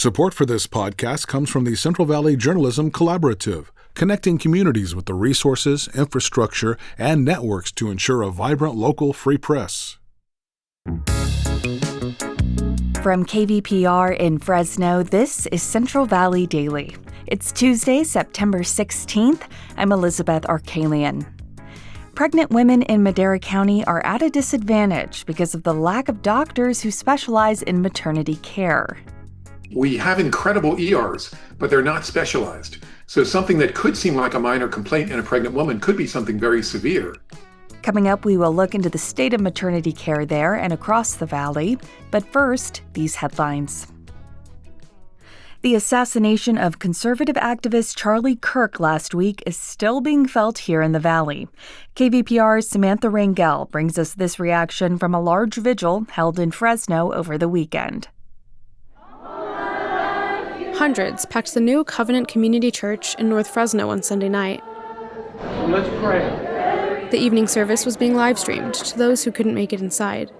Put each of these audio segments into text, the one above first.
Support for this podcast comes from the Central Valley Journalism Collaborative, connecting communities with the resources, infrastructure, and networks to ensure a vibrant local free press. From KVPR in Fresno, this is Central Valley Daily. It's Tuesday, September 16th. I'm Elizabeth Arkalian. Pregnant women in Madera County are at a disadvantage because of the lack of doctors who specialize in maternity care. We have incredible ERs, but they're not specialized. So something that could seem like a minor complaint in a pregnant woman could be something very severe. Coming up, we will look into the state of maternity care there and across the valley. But first, these headlines. The assassination of conservative activist Charlie Kirk last week is still being felt here in the valley. KVPR's Samantha Rangel brings us this reaction from a large vigil held in Fresno over the weekend. Hundreds packed the new Covenant Community Church in North Fresno on Sunday night. Let's pray. The evening service was being live-streamed to those who couldn't make it inside.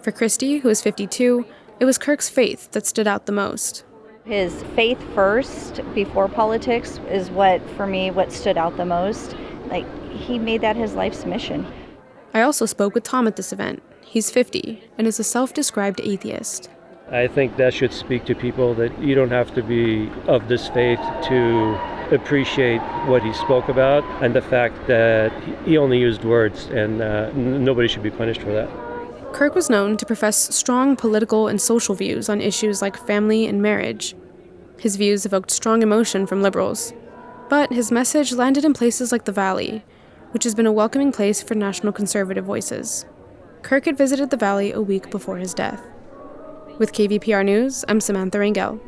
For Christy, who is 52, it was Kirk's faith that stood out the most. His faith first, before politics, is what stood out the most. He made that his life's mission. I also spoke with Tom at this event. He's 50 and is a self-described atheist. I think that should speak to people that you don't have to be of this faith to appreciate what he spoke about and the fact that he only used words and nobody should be punished for that. Kirk was known to profess strong political and social views on issues like family and marriage. His views evoked strong emotion from liberals. But his message landed in places like the Valley, which has been a welcoming place for national conservative voices. Kirk had visited the Valley a week before his death. With KVPR News, I'm Samantha Rangel.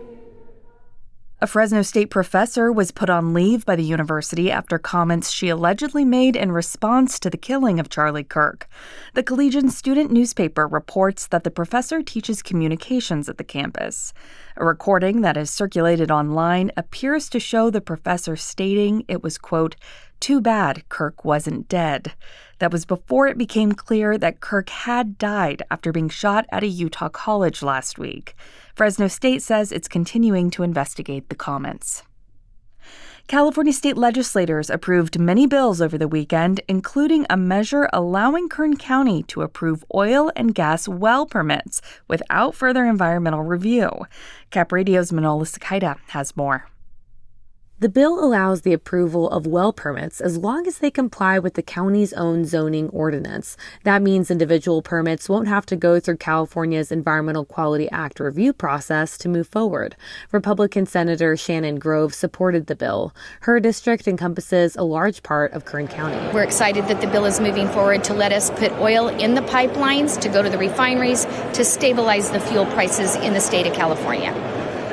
A Fresno State professor was put on leave by the university after comments she allegedly made in response to the killing of Charlie Kirk. The Collegian student newspaper reports that the professor teaches communications at the campus. A recording that has circulated online appears to show the professor stating it was, quote, "Too bad Kirk wasn't dead." That was before it became clear that Kirk had died after being shot at a Utah college last week. Fresno State says it's continuing to investigate the comments. California state legislators approved many bills over the weekend, including a measure allowing Kern County to approve oil and gas well permits without further environmental review. Cap Radio's Manola Sakaida has more. The bill allows the approval of well permits as long as they comply with the county's own zoning ordinance. That means individual permits won't have to go through California's Environmental Quality Act review process to move forward. Republican Senator Shannon Grove supported the bill. Her district encompasses a large part of Kern County. We're excited that the bill is moving forward to let us put oil in the pipelines, to go to the refineries, to stabilize the fuel prices in the state of California.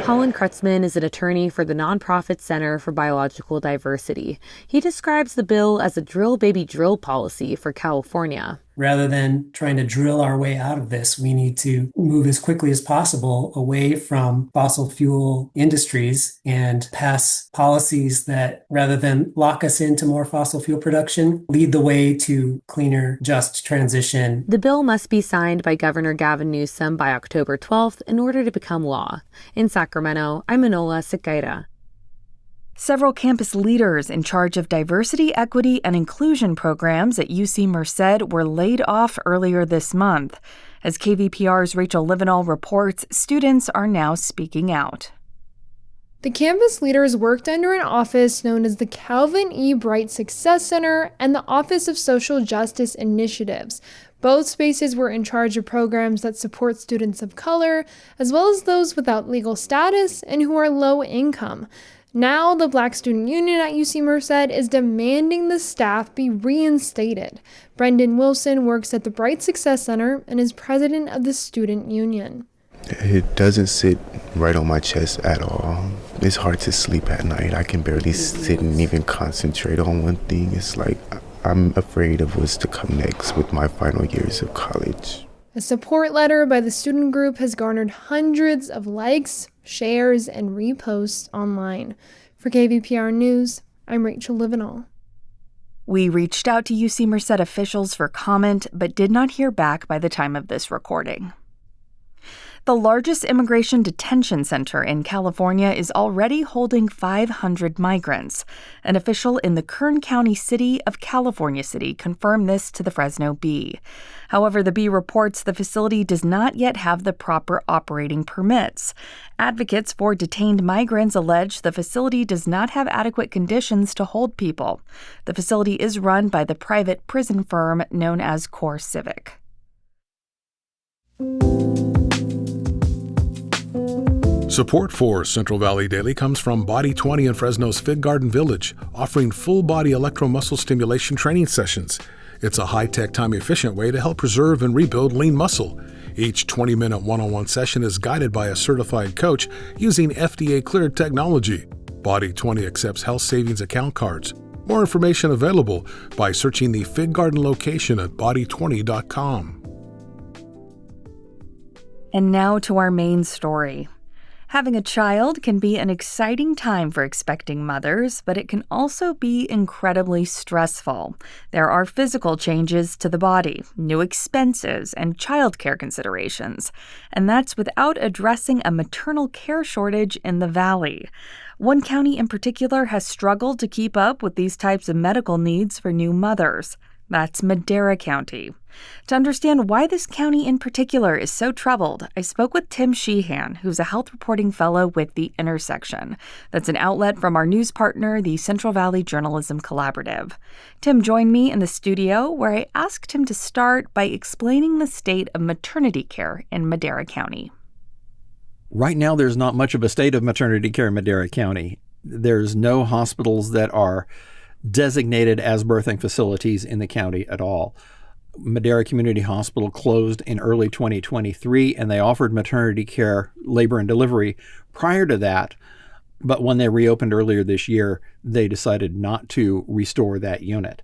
Holland Krutzman is an attorney for the nonprofit Center for Biological Diversity. He describes the bill as a drill baby drill policy for California. Rather than trying to drill our way out of this, we need to move as quickly as possible away from fossil fuel industries and pass policies that, rather than lock us into more fossil fuel production, lead the way to cleaner, just transition. The bill must be signed by Governor Gavin Newsom by October 12th in order to become law. In Sacramento, I'm Manola Sakaida. Several campus leaders in charge of diversity, equity, and inclusion programs at UC Merced were laid off earlier this month. As KVPR's Rachel Livenall reports, students are now speaking out. The campus leaders worked under an office known as the Calvin E. Bright Success Center and the Office of Social Justice Initiatives. Both spaces were in charge of programs that support students of color, as well as those without legal status and who are low income. Now, the Black Student Union at UC Merced is demanding the staff be reinstated. Brendan Wilson works at the Bright Success Center and is president of the student union. It doesn't sit right on my chest at all. It's hard to sleep at night. I can barely sit and even concentrate on one thing. It's like I'm afraid of what's to come next with my final years of college. A support letter by the student group has garnered hundreds of likes, shares, and reposts online. For KVPR News, I'm Rachel Livenall. We reached out to UC Merced officials for comment, but did not hear back by the time of this recording. The largest immigration detention center in California is already holding 500 migrants. An official in the Kern County city of California City confirmed this to the Fresno Bee. However, the Bee reports the facility does not yet have the proper operating permits. Advocates for detained migrants allege the facility does not have adequate conditions to hold people. The facility is run by the private prison firm known as Core Civic. Support for Central Valley Daily comes from Body 20 in Fresno's Fig Garden Village, offering full-body electromuscle stimulation training sessions. It's a high-tech, time-efficient way to help preserve and rebuild lean muscle. Each 20-minute one-on-one session is guided by a certified coach using FDA-cleared technology. Body 20 accepts health savings account cards. More information available by searching the Fig Garden location at body20.com. And now to our main story. Having a child can be an exciting time for expecting mothers, but it can also be incredibly stressful. There are physical changes to the body, new expenses, and childcare considerations. And that's without addressing a maternal care shortage in the Valley. One county in particular has struggled to keep up with these types of medical needs for new mothers. That's Madera County. To understand why this county in particular is so troubled, I spoke with Tim Sheehan, who's a health reporting fellow with The Intersection. That's an outlet from our news partner, the Central Valley Journalism Collaborative. Tim joined me in the studio, where I asked him to start by explaining the state of maternity care in Madera County. Right now, there's not much of a state of maternity care in Madera County. There's no hospitals that are designated as birthing facilities in the county at all. Madera Community Hospital closed in early 2023, and they offered maternity care, labor and delivery prior to that. But when they reopened earlier this year, they decided not to restore that unit.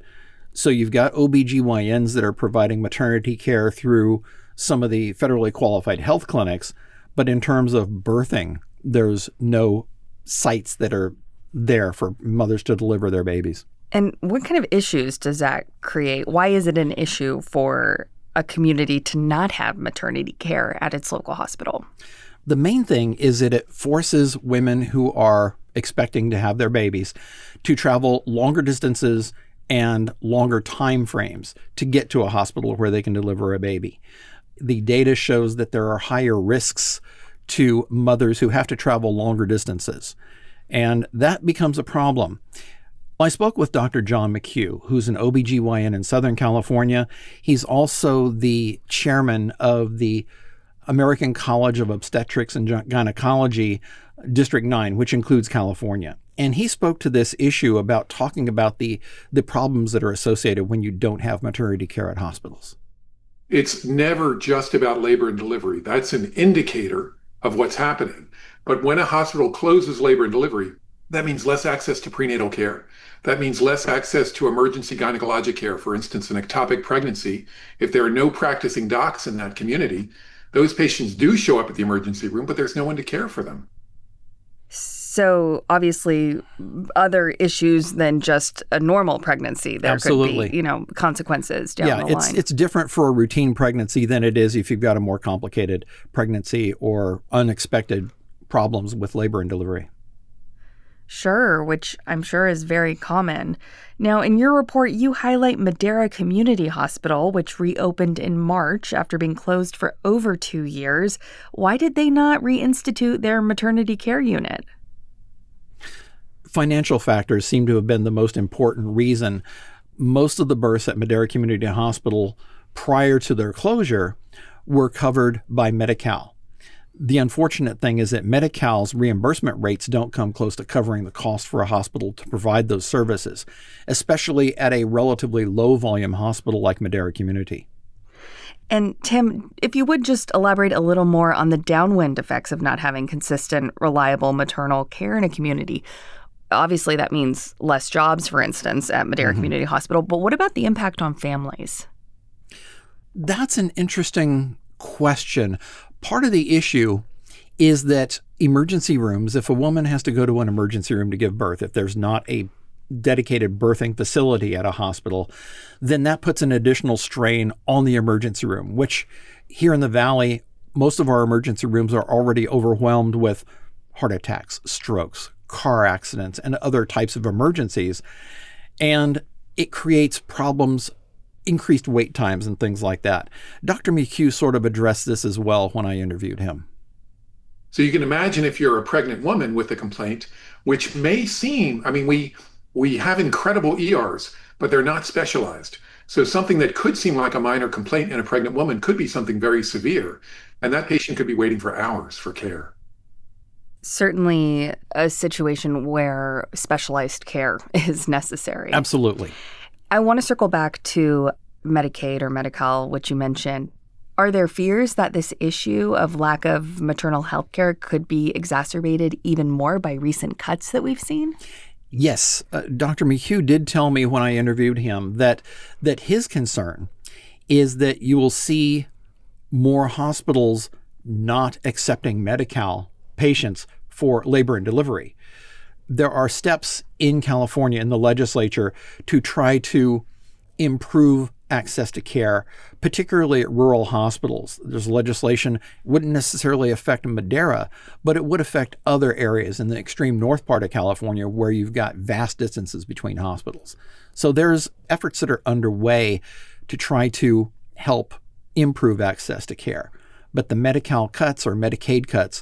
So you've got OBGYNs that are providing maternity care through some of the federally qualified health clinics. But in terms of birthing, there's no sites that are there for mothers to deliver their babies. And what kind of issues does that create? Why is it an issue for a community to not have maternity care at its local hospital? The main thing is that it forces women who are expecting to have their babies to travel longer distances and longer time frames to get to a hospital where they can deliver a baby. The data shows that there are higher risks to mothers who have to travel longer distances. And that becomes a problem. I spoke with Dr. John McHugh, who's an OBGYN in Southern California. He's also the chairman of the American College of Obstetrics and Gynecology, District 9, which includes California. And he spoke to this issue about talking about the problems that are associated when you don't have maternity care at hospitals. It's never just about labor and delivery. That's an indicator of what's happening. But when a hospital closes labor and delivery, that means less access to prenatal care. That means less access to emergency gynecologic care, for instance, an ectopic pregnancy. If there are no practicing docs in that community, those patients do show up at the emergency room, but there's no one to care for them. So obviously other issues than just a normal pregnancy. There Absolutely. could be, consequences down the line. It's different for a routine pregnancy than it is if you've got a more complicated pregnancy or unexpected problems with labor and delivery. Sure, which I'm sure is very common. Now, in your report, you highlight Madera Community Hospital, which reopened in March after being closed for over 2 years. Why did they not reinstitute their maternity care unit? Financial factors seem to have been the most important reason. Most of the births at Madera Community Hospital prior to their closure were covered by Medi-Cal. The unfortunate thing is that Medi-Cal's reimbursement rates don't come close to covering the cost for a hospital to provide those services, especially at a relatively low-volume hospital like Madera Community. And Tim, if you would just elaborate a little more on the downwind effects of not having consistent, reliable maternal care in a community. Obviously, that means less jobs, for instance, at Madera Community Hospital. But what about the impact on families? That's an interesting question. Part of the issue is that emergency rooms, if a woman has to go to an emergency room to give birth, if there's not a dedicated birthing facility at a hospital, then that puts an additional strain on the emergency room, which here in the Valley most of our emergency rooms are already overwhelmed with heart attacks, strokes, car accidents, and other types of emergencies. And it creates problems, increased wait times and things like that. Dr. McHugh sort of addressed this as well when I interviewed him. So you can imagine if you're a pregnant woman with a complaint, which may seem, we have incredible ERs, but they're not specialized. So something that could seem like a minor complaint in a pregnant woman could be something very severe. And that patient could be waiting for hours for care. Certainly a situation where specialized care is necessary. Absolutely. I want to circle back to Medicaid or Medi-Cal, which you mentioned. Are there fears that this issue of lack of maternal health care could be exacerbated even more by recent cuts that we've seen? Yes. Dr. McHugh did tell me when I interviewed him that his concern is that you will see more hospitals not accepting Medi-Cal patients for labor and delivery. There are steps in California in the legislature to try to improve access to care, particularly at rural hospitals. There's legislation, wouldn't necessarily affect Madera, but it would affect other areas in the extreme north part of California where you've got vast distances between hospitals. So there's efforts that are underway to try to help improve access to care. But the Medi-Cal cuts or Medicaid cuts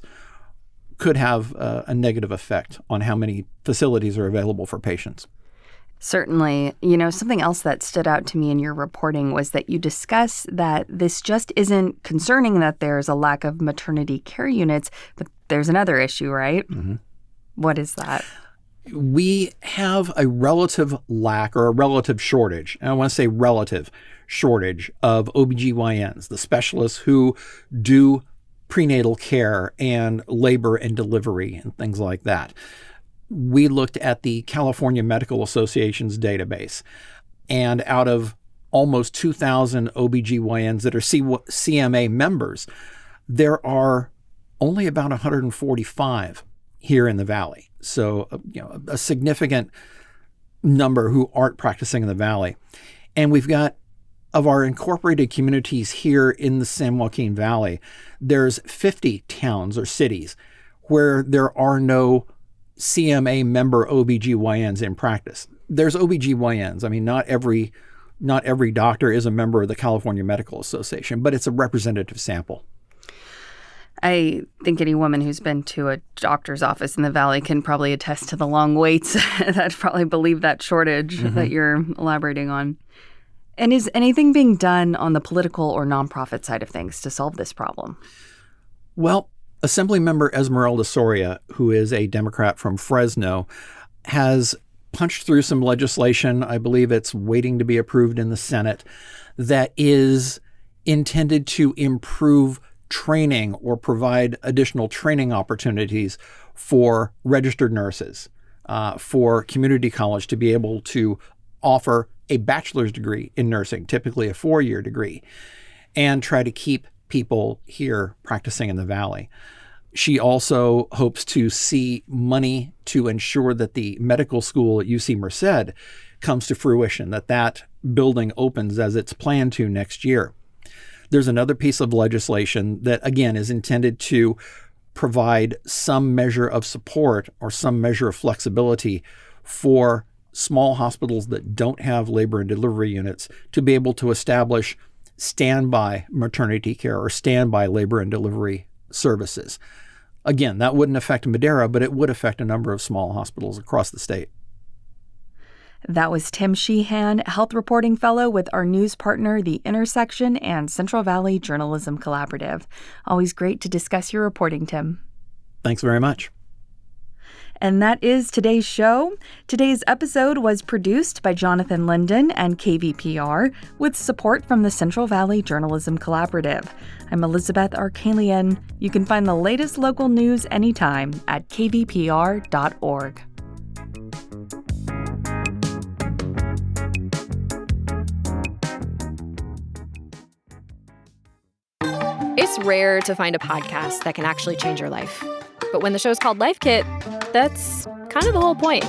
could have a negative effect on how many facilities are available for patients. Certainly. Something else that stood out to me in your reporting was that you discuss that this just isn't concerning that there's a lack of maternity care units, but there's another issue, right? Mm-hmm. What is that? We have a relative lack or a relative shortage, and I want to say relative shortage of OBGYNs, the specialists who do prenatal care and labor and delivery and things like that. We looked at the California Medical Association's database, and out of almost 2,000 OBGYNs that are CMA members, there are only about 145 here in the Valley. So, a significant number who aren't practicing in the Valley. And we've got, of our incorporated communities here in the San Joaquin Valley, there's 50 towns or cities where there are no CMA member OBGYNs in practice. There's OBGYNs. Not every doctor is a member of the California Medical Association, but it's a representative sample. I think any woman who's been to a doctor's office in the Valley can probably attest to the long waits that probably believe that shortage that you're elaborating on. And is anything being done on the political or nonprofit side of things to solve this problem? Well, Assemblymember Esmeralda Soria, who is a Democrat from Fresno, has punched through some legislation. I believe it's waiting to be approved in the Senate that is intended to improve training or provide additional training opportunities for registered nurses, for community college to be able to offer a bachelor's degree in nursing, typically a 4-year degree, and try to keep people here practicing in the Valley. She also hopes to see money to ensure that the medical school at UC Merced comes to fruition, that building opens as it's planned to next year. There's another piece of legislation that, again, is intended to provide some measure of support or some measure of flexibility for small hospitals that don't have labor and delivery units to be able to establish standby maternity care or standby labor and delivery services. Again, that wouldn't affect Madera, but it would affect a number of small hospitals across the state. That was Tim Sheehan, Health Reporting Fellow with our news partner, The Intersection and Central Valley Journalism Collaborative. Always great to discuss your reporting, Tim. Thanks very much. And that is today's show. Today's episode was produced by Jonathan Linden and KVPR with support from the Central Valley Journalism Collaborative. I'm Elizabeth Arkalian. You can find the latest local news anytime at kvpr.org. It's rare to find a podcast that can actually change your life. But when the show's called Life Kit, that's kind of the whole point.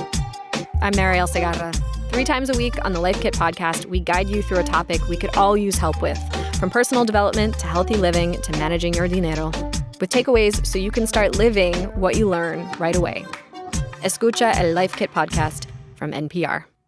I'm Mariel Segarra. 3 times a week on the Life Kit podcast, we guide you through a topic we could all use help with, From personal development to healthy living to managing your dinero, with takeaways so you can start living what you learn right away. Escucha el Life Kit podcast from NPR.